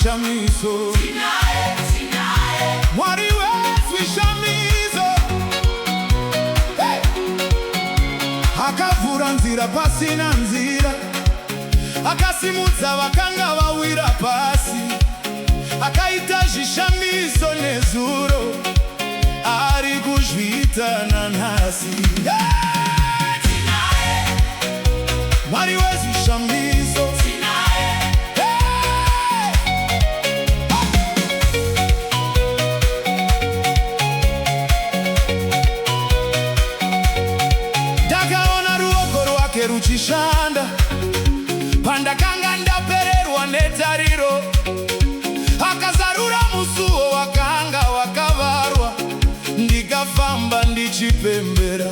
Shamiso Mwari wetu Shamiso, hey! Akavura nzira pasi na nzira, akasimutsa bakanga bawira pasi, akaitaji Shamiso nezuro ari kujwitana nasi, hey! Mwari wetu Shamiso ruchishanda panda kanga ndapererwa netariro, akazarura musuwo wakanga wakavarwa, ndikafamba ndichipembera,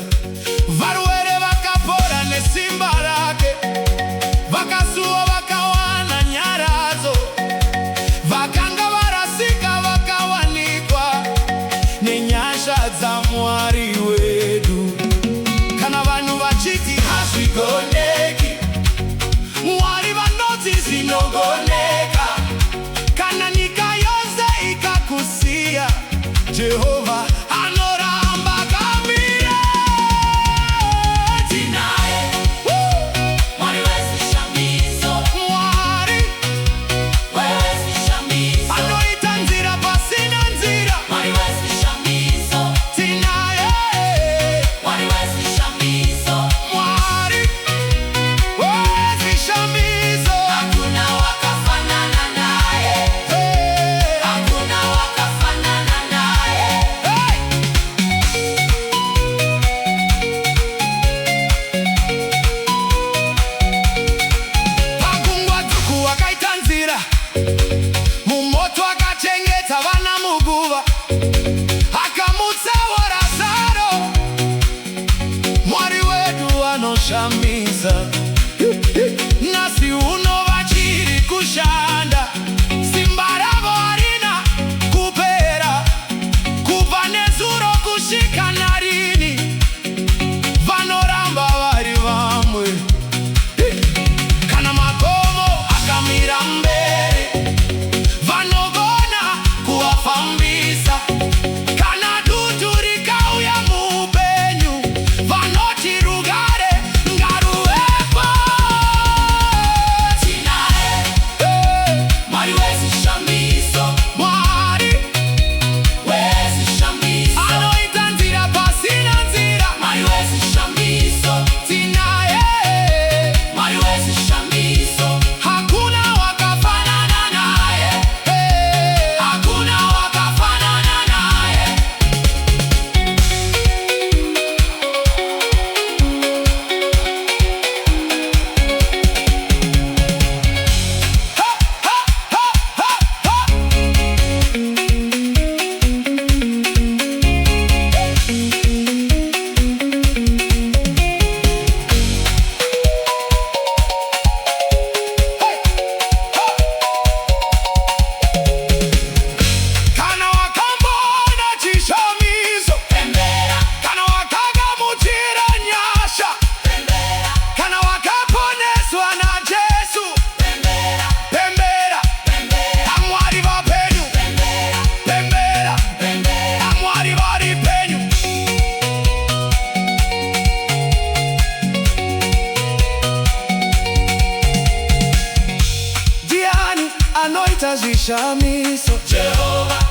varwere vakapora nesimba rake, vakasuwa vakawana nyaradzo, vakanga varasika vakawanikwa nenyasha dza Mwari wedu. Kana vanhu vachiti hazvigoneki, Mwari vanoti zvinogoneka. Kana nyika yose ikakusiya, Jehovha anoramba akamira. Tinaye Mwari wetu Shamiso, Mwari wetu Shamiso, anoita nzira pasina nzira. Mwari wetu Shamiso, tinaye Mwari wetu Shamiso, Mwari wetu Shamiso, hakuna wakafanana naye, hey! Hakuna wakafanana naye, hey! Pakungwa tuku wakaita nzira, mumoto akachengeta vana muguva, akamutsa Lazaro. Mwari wedu anoshamisa, nasi uno vachiri kushanda, simba ravo harina kupera, kubva nezuro kusvika narini, vanoramba vari vamwe. Kana makomo akamira mberi, vanogona kuvafambisa. Kana dutu rikauya muupenyu, vanoti rugare ngaruvepo. Tinaye Mwari wetu Shamiso, Mwari wetu Shamiso, anoita nzira pasina nzira. Mwari wetu Shamiso, tinaye Mwari wetu Shamiso, hakuna wakafanana naye, hey! Hakuna wakafanana naye. Kana wakambona chishamiso, pembera. Kana wakagamuchira nyasha, pembera. Kana wakaponeswa na Jesu, pembera. Pembera, pembera. Amwari vapenyu, pembera. Pembera, pembera. Amwari vari penyu. Ndiani anoita zvishamiso? Jehovha.